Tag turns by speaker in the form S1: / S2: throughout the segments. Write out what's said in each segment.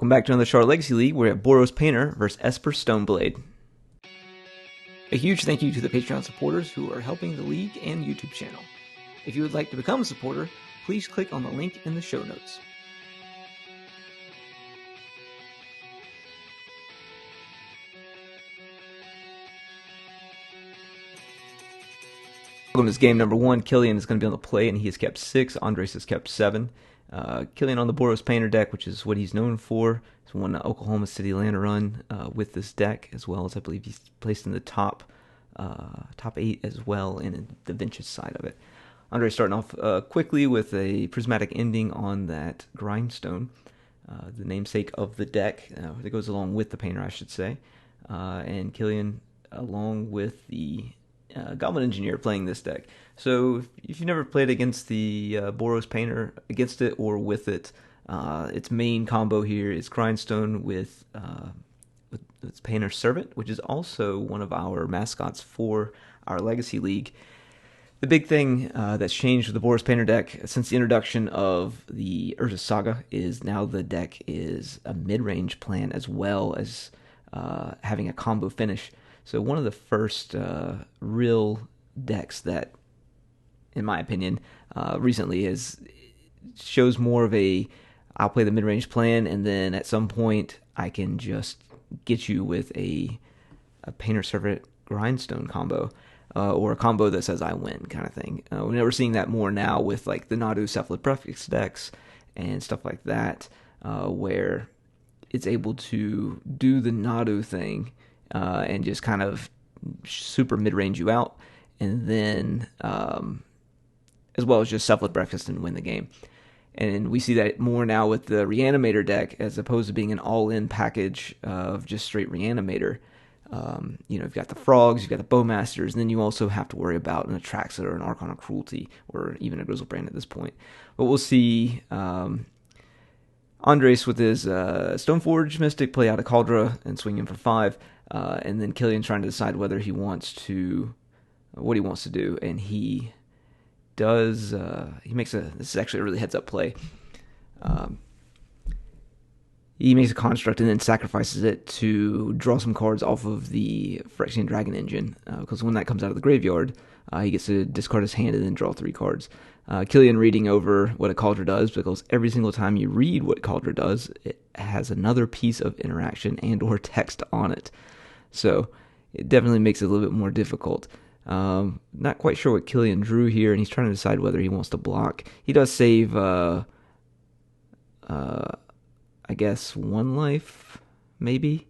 S1: Welcome back to another Charlotte Legacy League. We're at Boros Painter versus Esper Stoneblade. A huge thank you to the Patreon supporters who are helping the league and YouTube channel. If you would like to become a supporter, please click on the link in the show notes. Welcome to this game number 1. Killian is going to be on the play, and he has kept 6. Andres has kept 7. Killian on the Boros Painter deck, which is what he's known for. He's won the Oklahoma City Land run with this deck, as well as I believe he's placed in the top 8 as well in the Vintage side of it. Andres starting off quickly with a prismatic ending on that grindstone, the namesake of the deck that goes along with the painter, I should say. And Killian along with the Goblin Engineer playing this deck. So if you've never played against the Boros Painter, against it or with it, its main combo here is Grindstone with its Painter Servant, which is also one of our mascots for our Legacy League. The big thing that's changed with the Boros Painter deck since the introduction of the Urza Saga is now the deck is a mid-range plan as well as having a combo finish. So one of the first real decks that, in my opinion, recently shows more of a, I'll play the mid-range plan, and then at some point I can just get you with a Painter Servant Grindstone combo, or a combo that says I win kind of thing. We're seeing that more now with like the Nadu Cephalid Prefix decks and stuff like that, where it's able to do the Nadu thing and just kind of super mid-range you out, and then as well as just Cephalid Breakfast and win the game. And we see that more now with the Reanimator deck, as opposed to being an all-in package of just straight Reanimator. You've got the Frogs, you've got the Bowmasters, and then you also have to worry about an Atraxa or an Archon of Cruelty, or even a Grizzlebrand at this point. But we'll see Andres with his Stoneforge Mystic play out a Cauldra and swing in for 5. And then Killian trying to decide whether he wants to, what he wants to do, and he does. He makes this is actually a really heads-up play. He makes a construct and then sacrifices it to draw some cards off of the Phyrexian Dragon Engine, because when that comes out of the graveyard, he gets to discard his hand and then draw 3 cards. Killian reading over what a Cauldra does, because every single time you read what Cauldra does, it has another piece of interaction and or text on it. So it definitely makes it a little bit more difficult. Not quite sure what Killian drew here, and he's trying to decide whether he wants to block. He does save, I guess, 1 life, maybe?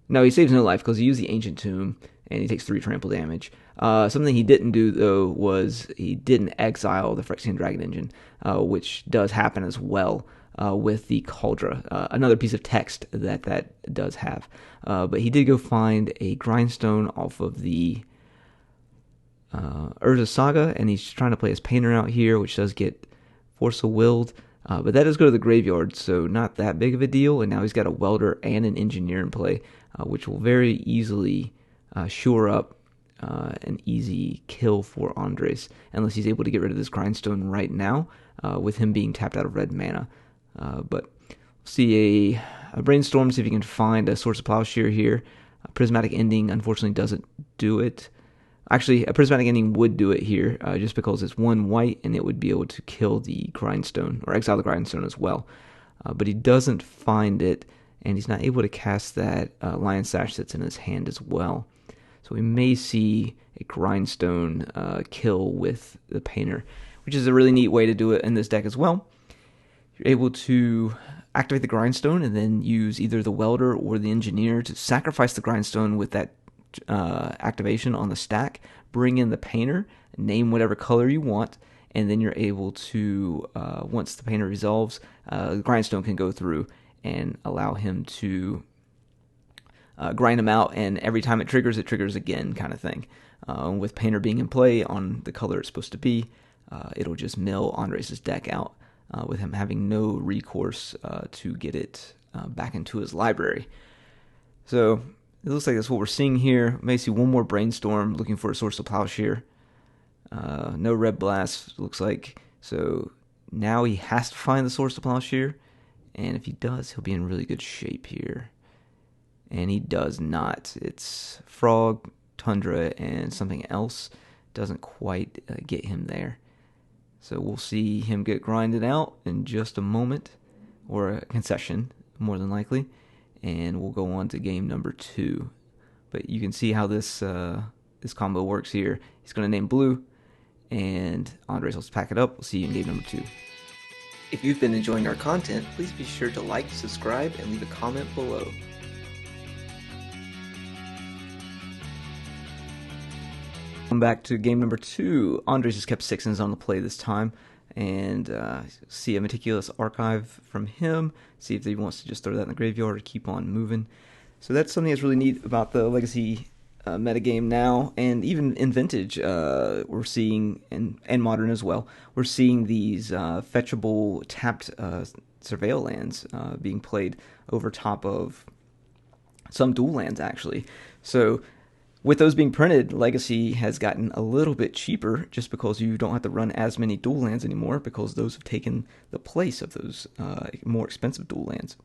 S1: No, he saves no life because he used the Ancient Tomb, and he takes 3 trample damage. Something he didn't do, though, was he didn't exile the Phyrexian Dragon Engine, which does happen as well. With the Cauldra, another piece of text that does have. But he did go find a Grindstone off of the Urza Saga, and he's trying to play his Painter out here, which does get Force of Willed. But that does go to the graveyard, so not that big of a deal. And now he's got a Welder and an Engineer in play, which will very easily shore up an easy kill for Andres, unless he's able to get rid of this Grindstone right now, with him being tapped out of red mana. But we'll see a Brainstorm, see if you can find a Source of Plowshare here. A Prismatic Ending, unfortunately, doesn't do it. Actually, a Prismatic Ending would do it here, just because it's 1 white, and it would be able to kill the Grindstone, or exile the Grindstone as well. But he doesn't find it, and he's not able to cast that Lion Sash that's in his hand as well. So we may see a Grindstone kill with the Painter, which is a really neat way to do it in this deck as well. You're able to activate the Grindstone and then use either the Welder or the Engineer to sacrifice the Grindstone with that activation on the stack, bring in the Painter, name whatever color you want, and then you're able to, once the Painter resolves, the Grindstone can go through and allow him to grind him out, and every time it triggers again kind of thing. With Painter being in play on the color it's supposed to be, it'll just mill Andres' deck out, with him having no recourse to get it back into his library. So it looks like that's what we're seeing here. May see one more Brainstorm, looking for a Source of Plowshare. No Red Blast, looks like. So now he has to find the Source of Plowshare, And if he does, he'll be in really good shape here. And he does not. It's Frog, Tundra, and something else. Doesn't quite get him there. So we'll see him get grinded out in just a moment, or a concession, more than likely. And we'll go on to game number 2. But you can see how this combo works here. He's going to name blue, and Andres will pack it up. We'll see you in game number 2. If you've been enjoying our content, please be sure to like, subscribe, and leave a comment below. Welcome back to game number 2. Andres just kept 6s on the play this time, and see a meticulous archive from him. See if he wants to just throw that in the graveyard or keep on moving. So that's something that's really neat about the Legacy metagame now, and even in Vintage, we're seeing, and Modern as well, we're seeing these fetchable tapped Surveil lands being played over top of some dual lands, actually. So with those being printed, Legacy has gotten a little bit cheaper just because you don't have to run as many dual lands anymore, because those have taken the place of those more expensive dual lands.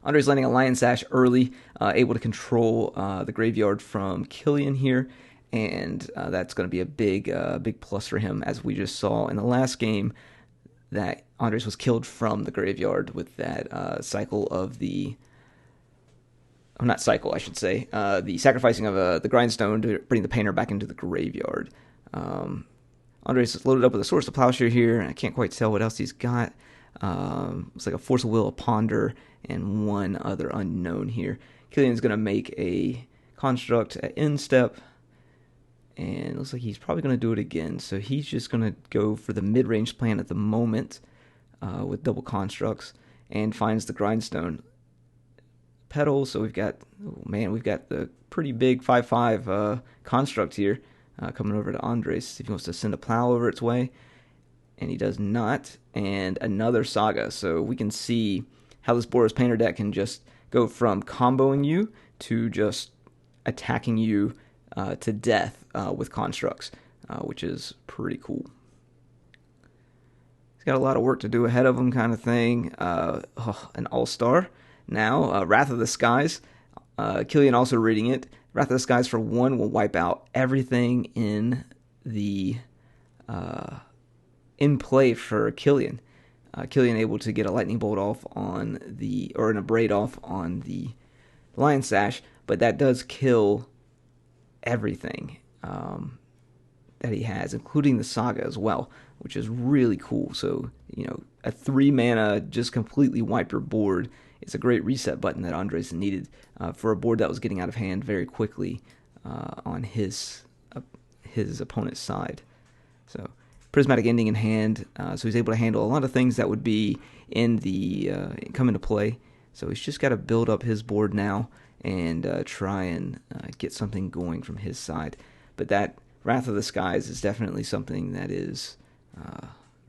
S1: Andres landing a Lion Sash early, able to control the graveyard from Killian here, and that's going to be a big plus for him, as we just saw in the last game that Andres was killed from the graveyard with that cycle of the... Oh, not cycle, I should say. The sacrificing of the grindstone to bring the painter back into the graveyard. Andres is loaded up with a Source of Plowshare here. I can't quite tell what else he's got. It's like a Force of Will, a Ponder, and one other unknown here. Killian's going to make a Construct at end step, and it looks like he's probably going to do it again. So he's just going to go for the mid-range plan at the moment with double Constructs, and finds the grindstone pedal. So we've got, we've got the pretty big 5/5 construct here coming over to Andres if he wants to send a plow over its way, and he does not. And another Saga. So we can see how this Boros Painter deck can just go from comboing you to just attacking you to death with constructs, which is pretty cool. He's got a lot of work to do ahead of him, kind of thing. An all-star. Now, Wrath of the Skies. Killian also reading it. Wrath of the Skies for 1 will wipe out everything in the in play for Killian. Killian able to get a lightning bolt off on the, or an abrade off on the Lion Sash, but that does kill everything that he has, including the Saga as well, which is really cool. So, a 3 mana just completely wipe your board. It's a great reset button that Andres needed for a board that was getting out of hand very quickly on his opponent's side. So Prismatic Ending in hand, so he's able to handle a lot of things that would be in the come into play. So he's just got to build up his board now and try and get something going from his side. But that Wrath of the Skies is definitely something that is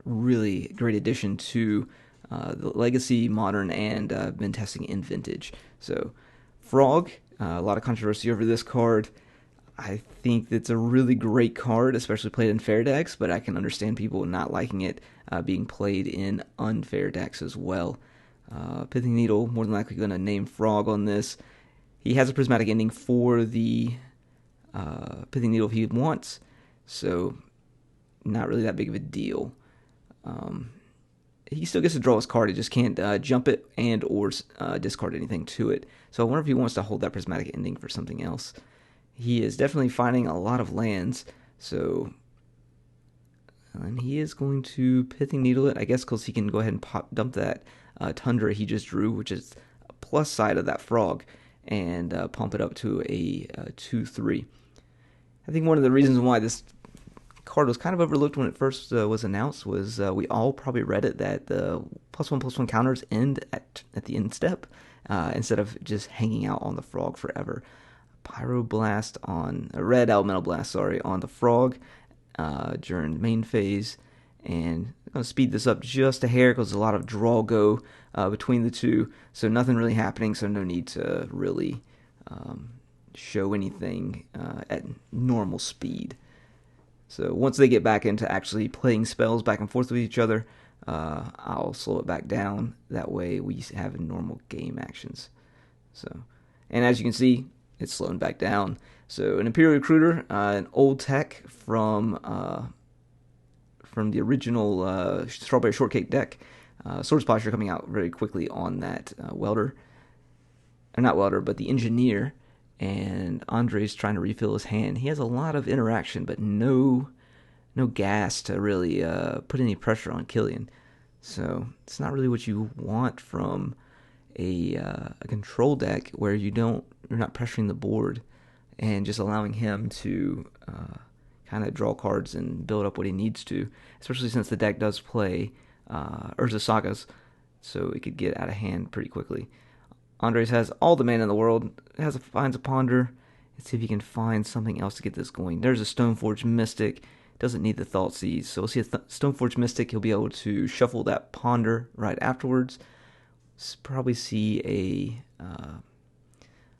S1: really great addition to the Legacy, Modern, and been testing in Vintage. So Frog, a lot of controversy over this card. I think it's a really great card, especially played in fair decks, but I can understand people not liking it being played in unfair decks as well. Pithing Needle, more than likely going to name Frog on this. He has a Prismatic Ending for the Pithing Needle if he wants, so not really that big of a deal. He still gets to draw his card, he just can't jump it and or discard anything to it. So I wonder if he wants to hold that Prismatic Ending for something else. He is definitely finding a lot of lands, so... And he is going to Pithing Needle it, I guess, because he can go ahead and dump that Tundra he just drew, which is a plus side of that Frog, and pump it up to a 2/3. I think one of the reasons why this card was kind of overlooked when it first was announced was we all probably read it that the +1/+1 counters end at the end step instead of just hanging out on the Frog forever. Pyroblast on a red Elemental Blast, sorry, on the Frog during main phase, and I'm going to speed this up just a hair because there's a lot of draw go between the two, so nothing really happening, so no need to really show anything at normal speed. So once they get back into actually playing spells back and forth with each other, I'll slow it back down. That way we have normal game actions. So, and as you can see, it's slowing back down. So an Imperial Recruiter, an old tech from the original Strawberry Shortcake deck. Sword Splasher coming out very quickly on that welder. Or not welder, but the engineer. And Andre's trying to refill his hand. He has a lot of interaction, but no gas to really put any pressure on Killian. So it's not really what you want from a control deck where you're not pressuring the board and just allowing him to kind of draw cards and build up what he needs to, especially since the deck does play Urza Sagas, so it could get out of hand pretty quickly. Andres has all the mana in the world, finds a Ponder. Let's see if he can find something else to get this going. There's a Stoneforge Mystic. Doesn't need the Thoughtseize. So we'll see a Stoneforge Mystic. He'll be able to shuffle that Ponder right afterwards. Probably see a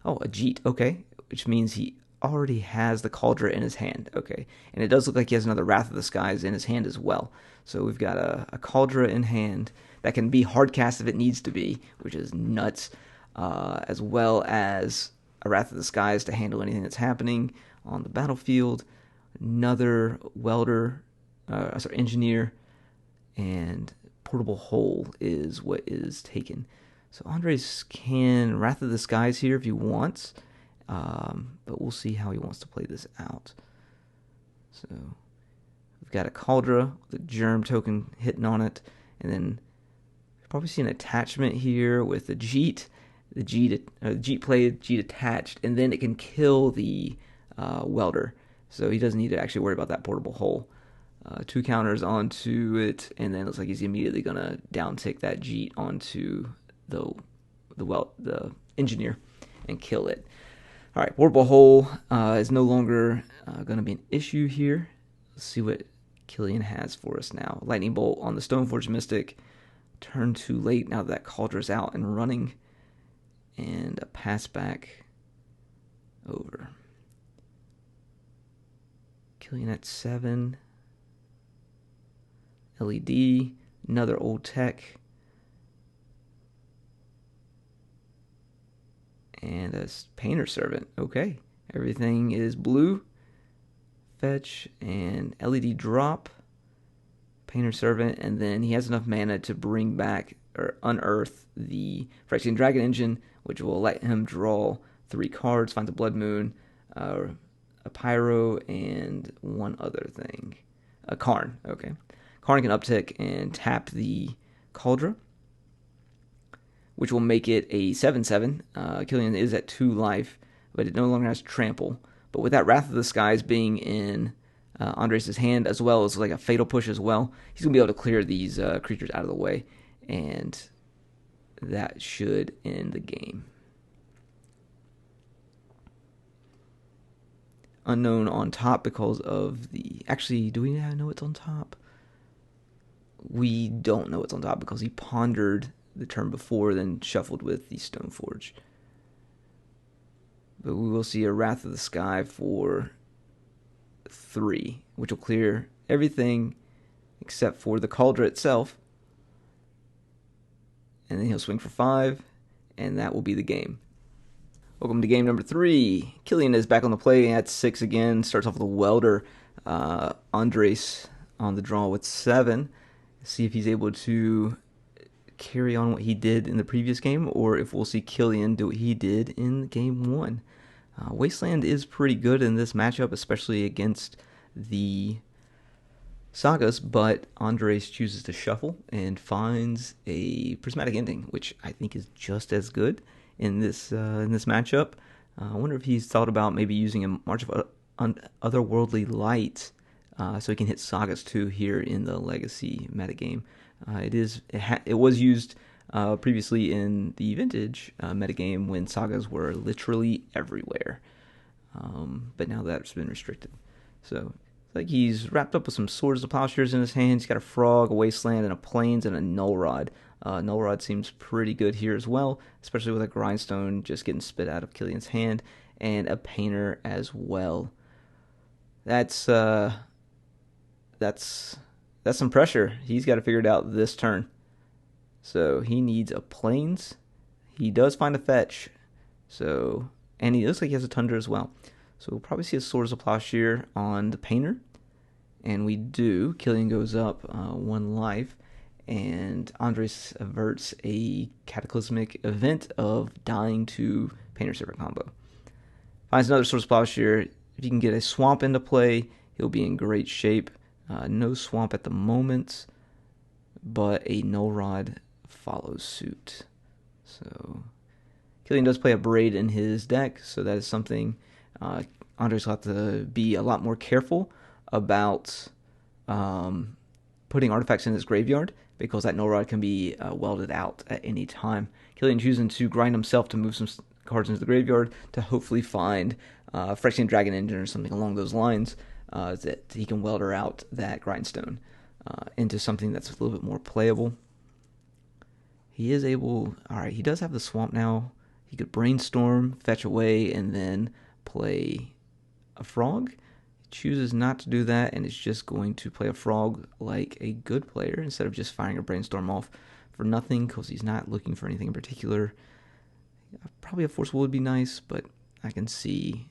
S1: Jeet. Okay, which means he already has the Cauldron in his hand. Okay, and it does look like he has another Wrath of the Skies in his hand as well. So we've got a Cauldron in hand that can be hard cast if it needs to be, which is nuts. As well as a Wrath of the Skies to handle anything that's happening on the battlefield. Another engineer, and portable hole is what is taken. So Andres can Wrath of the Skies here if he wants, but we'll see how he wants to play this out. So we've got a Cauldron with a Germ token hitting on it, and then you'll probably see an attachment here with the Jeet. The Jeet played, Jeet attached, and then it can kill the welder. So he doesn't need to actually worry about that portable hole. 2 counters onto it, and then it looks like he's immediately going to downtick that Jeet onto the engineer and kill it. All right, portable hole is no longer going to be an issue here. Let's see what Killian has for us now. Lightning Bolt on the Stoneforge Mystic. Turn too late now that Cauldron's out and running. And a pass back over. Killian at 7. LED. Another old tech. And a Painter Servant. Okay. Everything is blue. Fetch and LED drop. Painter Servant. And then he has enough mana to bring back or unearth the Phyrexian Dragon Engine, which will let him draw 3 cards, finds a Blood Moon, a Pyro, and one other thing. A Karn, okay. Karn can uptick and tap the Cauldron, which will make it a 7/7. Killian is at 2 life, but it no longer has Trample. But with that Wrath of the Skies being in Andres' hand, as well as like a Fatal Push as well, he's going to be able to clear these creatures out of the way. And that should end the game. Unknown on top because of the... Actually, do we know it's on top? We don't know it's on top because he pondered the turn before, then shuffled with the Stoneforge. But we will see a Wrath of the Sky for 3, which will clear everything except for the Cauldron itself. And then he'll swing for 5, and that will be the game. Welcome to game number 3. Killian is back on the play at 6 again. Starts off with a welder. Andres on the draw with 7. See if he's able to carry on what he did in the previous game, or if we'll see Killian do what he did in game 1. Wasteland is pretty good in this matchup, especially against the Sagas, but Andres chooses to shuffle and finds a Prismatic Ending, which I think is just as good in this matchup. I wonder if he's thought about maybe using a March of Otherworldly Light so he can hit Sagas too here in the Legacy metagame. It was used previously in the Vintage metagame when Sagas were literally everywhere, but now that's been restricted. So like he's wrapped up with some Swords of Plowshares in his hands. He's got a Frog, a Wasteland, and a Plains, and a Null Rod. Null Rod seems pretty good here as well, especially with a Grindstone just getting spit out of Killian's hand, and a Painter as well. That's that's some pressure. He's got to figure it out this turn. So he needs a plains. He does find a fetch. So, and he looks like he has a tundra as well. So we'll probably see a Swords of Plowshare on the painter. And we do. Killian goes up 1 life. And Andres averts a cataclysmic event of dying to Painter Servant combo. Finds another Swords of Plowshare. If you can get a swamp into play, he'll be in great shape. No swamp at the moment, but a Null Rod follows suit. So Killian does play a Braid in his deck, so that is something Andres will have to be a lot more careful about putting artifacts in his graveyard, because that Null Rod can be welded out at any time. Killian choosing to grind himself to move some cards into the graveyard to hopefully find Phyrexian Dragon Engine or something along those lines, that he can welder out that grindstone into something that's a little bit more playable. He is able... Alright, he does have the swamp now. He could brainstorm, fetch away, and then play a frog. He chooses not to do that, and is just going to play a frog like a good player instead of just firing a brainstorm off for nothing, because he's not looking for anything in particular. Probably a Force Will would be nice, but I can see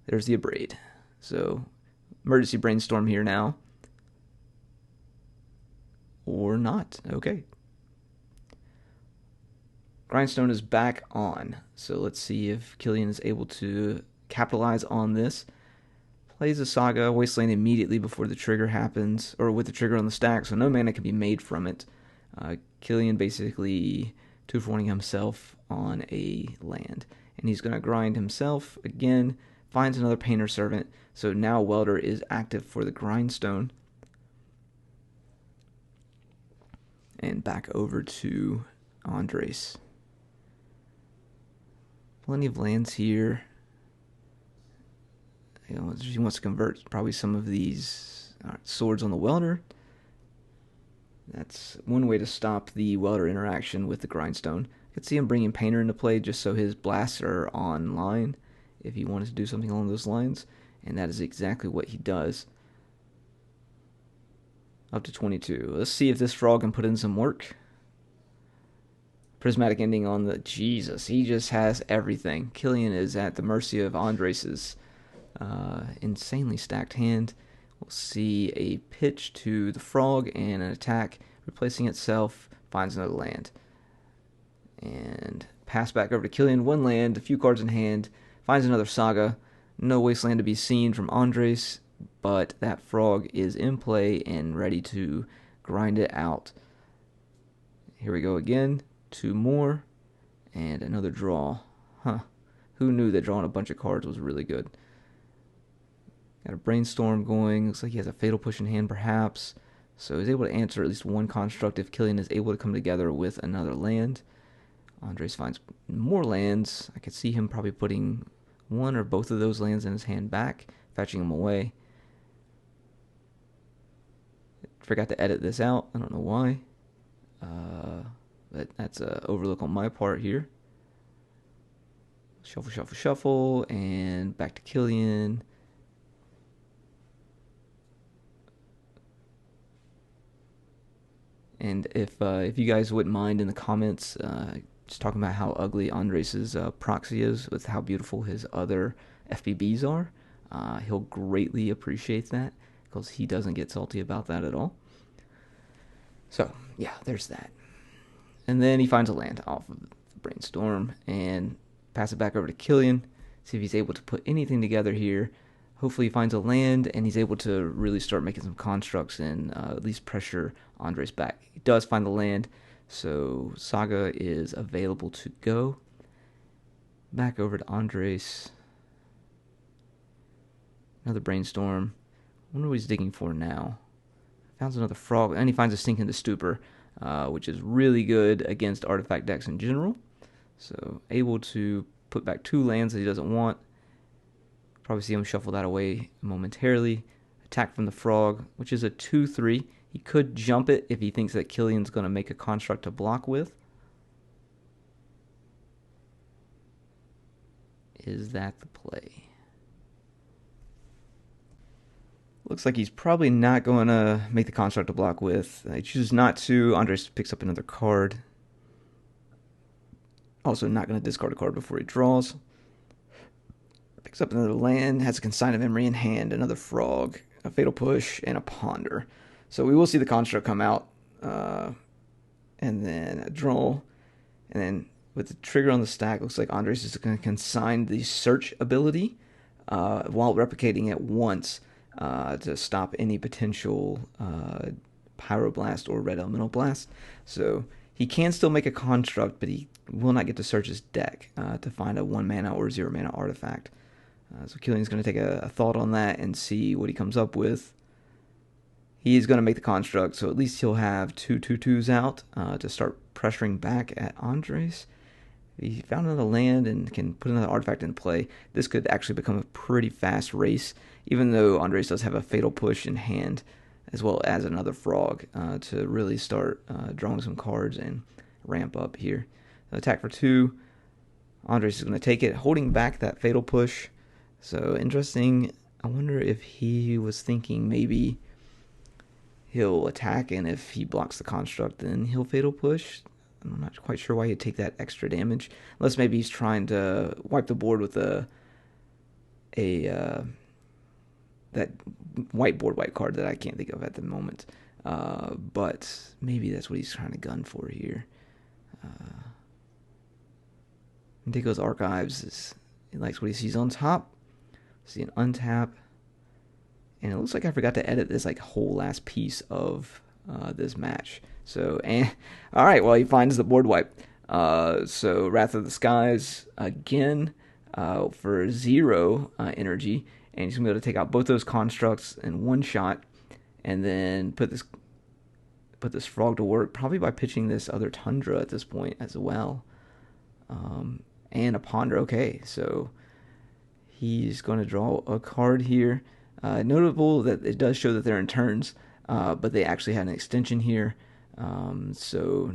S1: there's the Abrade. So, emergency brainstorm here now. Or not. Okay. Grindstone is back on. So let's see if Killian is able to capitalize on this. Plays a Saga Wasteland immediately before the trigger happens, or with the trigger on the stack, so no mana can be made from it. Killian basically 2-for-1ing himself on a land. And he's going to grind himself again, finds another Painter Servant, so now Welder is active for the Grindstone. And back over to Andres. Plenty of lands here. He wants to convert probably some of these swords on the Welder. That's one way to stop the Welder interaction with the Grindstone. I could see him bringing Painter into play just so his blasts are online if he wanted to do something along those lines. And that is exactly what he does. Up to 22. Let's see if this frog can put in some work. Prismatic Ending on the... Jesus, he just has everything. Killian is at the mercy of Andres's insanely stacked hand. We'll see a pitch to the frog and an attack. Replacing itself, finds another land. And pass back over to Killian. 1 land, a few cards in hand. Finds another Saga. No Wasteland to be seen from Andres, but that frog is in play and ready to grind it out. Here we go again. 2 more, and another draw. Huh. Who knew that drawing a bunch of cards was really good? Got a Brainstorm going. Looks like he has a Fatal Push in hand, perhaps. So he's able to answer at least 1 construct if Killian is able to come together with another land. Andres finds more lands. I could see him probably putting 1 or both of those lands in his hand back, fetching them away. Forgot to edit this out. I don't know why. But that's an overlook on my part here. Shuffle, shuffle, shuffle, and back to Killian. And if you guys wouldn't mind in the comments, just talking about how ugly Andres' proxy is with how beautiful his other FBBs are, he'll greatly appreciate that, because he doesn't get salty about that at all. So, yeah, there's that. And then he finds a land off of the Brainstorm and pass it back over to Killian. See if he's able to put anything together here. Hopefully he finds a land and he's able to really start making some constructs and at least pressure Andres back. He does find the land, so Saga is available to go. Back over to Andres. Another Brainstorm. I wonder what he's digging for now. Found another frog, and he finds a Sink into Stupor, which is really good against artifact decks in general. So able to put back 2 lands that he doesn't want. Probably see him shuffle that away momentarily. Attack from the frog, which is a 2/3. He could jump it if he thinks that Killian's going to make a construct to block with. Is that the play? Looks like he's probably not going to make the construct to block with. He chooses not to. Andres picks up another card. Also not going to discard a card before he draws. Picks up another land, has a Consign of Memory in hand, another Frog, a Fatal Push, and a Ponder. So we will see the construct come out, and then a draw, and then with the trigger on the stack, looks like Andres is going to consign the Search ability while replicating it once to stop any potential Pyroblast or Red Elemental Blast. So he can still make a construct, but he will not get to search his deck to find a 1 mana or 0 mana artifact. So Killian's going to take a thought on that and see what he comes up with. He's going to make the construct, so at least he'll have 2/2/2s out to start pressuring back at Andres. If he found another land and can put another artifact in play, this could actually become a pretty fast race, even though Andres does have a Fatal Push in hand, as well as another Frog to really start drawing some cards and ramp up here. Attack for 2. Andres is going to take it, holding back that Fatal Push. So interesting. I wonder if he was thinking maybe he'll attack, and if he blocks the construct, then he'll Fatal Push. I'm not quite sure why he'd take that extra damage, unless maybe he's trying to wipe the board with that whiteboard white card that I can't think of at the moment. But maybe that's what he's trying to gun for here. Indigo's Archives he likes what he sees on top. See an untap, and it looks like I forgot to edit this whole last piece of this match. So, all right, well, he finds the board wipe. So Wrath of the Skies again for 0 energy, and he's gonna be able to take out both those constructs in one shot, and then put this Frog to work, probably by pitching this other Tundra at this point as well, and a Ponder. Okay, so he's going to draw a card here. Notable that it does show that they're in turns, but they actually had an extension here. So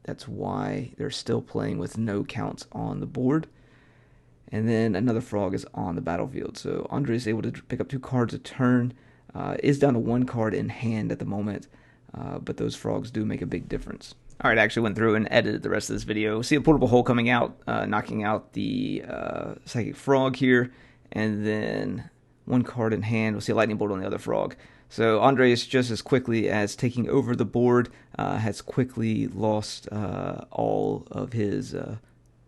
S1: that's why they're still playing with no counts on the board. And then another Frog is on the battlefield. So Andre is able to pick up 2 cards a turn. Is down to 1 card in hand at the moment, but those Frogs do make a big difference. All right, I actually went through and edited the rest of this video. See a Portable Hole coming out, knocking out the Psychic Frog here, and then 1 card in hand. We'll see a Lightning Bolt on the other Frog. So Andres, just as quickly as taking over the board, has quickly lost all of his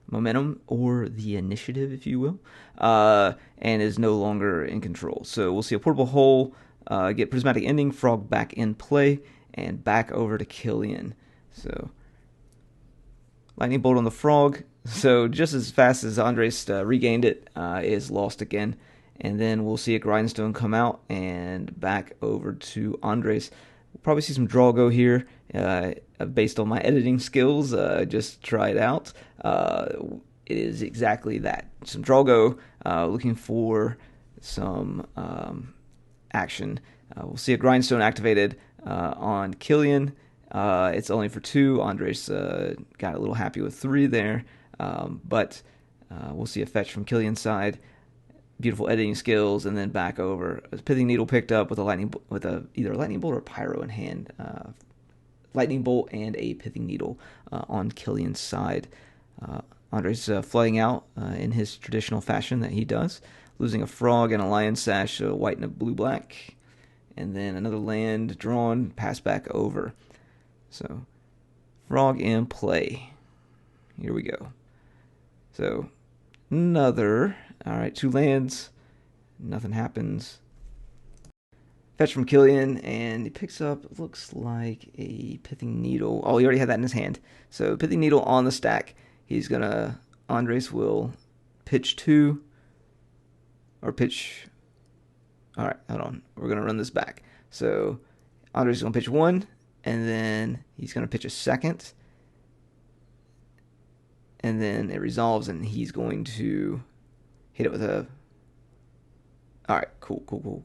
S1: momentum, or the initiative, if you will, and is no longer in control. So we'll see a Portable Hole, get Prismatic Ending, Frog back in play, and back over to Killian. So Lightning Bolt on the Frog. So just as fast as Andres regained it, is lost again. And then we'll see a Grindstone come out and back over to Andres. We'll probably see some draw go here based on my editing skills. Just try it out. It is exactly that. Some draw go, looking for some action. We'll see a Grindstone activated on Killian. It's only for 2. Andres got a little happy with 3 there, but we'll see a fetch from Killian's side. Beautiful editing skills, and then back over. A Pithing Needle picked up with either a Lightning Bolt or a Pyro in hand. Lightning Bolt and a Pithing Needle on Killian's side. Andres flooding out in his traditional fashion that he does, losing a Frog and a Lion Sash, so white and a blue-black, and then another land drawn, pass back over. So, Frog in play. Here we go. So, another. All right, 2 lands. Nothing happens. Fetch from Killian, and he picks up, looks like a Pithing Needle. Oh, he already had that in his hand. So, Pithing Needle on the stack. He's going to, Andres will pitch 2, or pitch, all right, hold on. We're going to run this back. So, Andres is going to pitch 1, and then he's going to pitch a 2nd. And then it resolves, and he's going to hit it with a... All right, cool.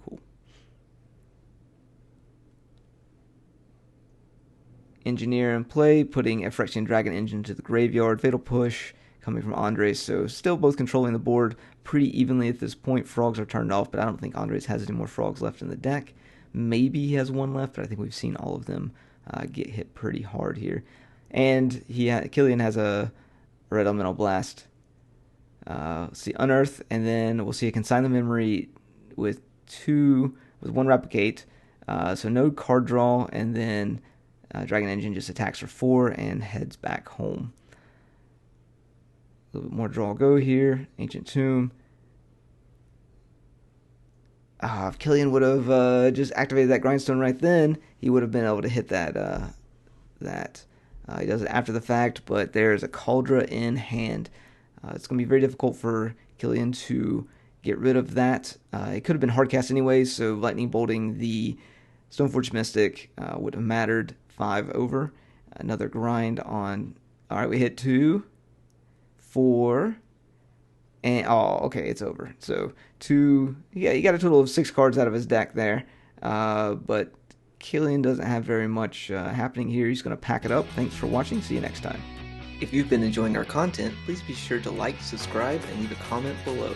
S1: Engineer in play, putting a Phyrexian Dragon Engine to the graveyard. Fatal Push, coming from Andres. So still both controlling the board pretty evenly at this point. Frogs are turned off, but I don't think Andres has any more frogs left in the deck. Maybe he has one left, but I think we've seen all of them get hit pretty hard here. And Killian has a Red Elemental Blast. Let's see, Unearth, and then we'll see a Consign the Memory with one Replicate. So no card draw, and then Dragon Engine just attacks for 4 and heads back home. A little bit more draw go here. Ancient Tomb. If Killian would have just activated that Grindstone right then, he would have been able to hit that. He does it after the fact, but there's a Cauldra in hand. It's going to be very difficult for Killian to get rid of that. It could have been hardcast anyways, so Lightning Bolting the Stoneforge Mystic would have mattered. 5 over. Another grind on. All right, we hit 2, 4, and okay, it's over. So 2. Yeah, he got a total of 6 cards out of his deck there, but Killian doesn't have very much happening here. He's going to pack it up. Thanks for watching. See you next time.
S2: If you've been enjoying our content, please be sure to like, subscribe, and leave a comment below.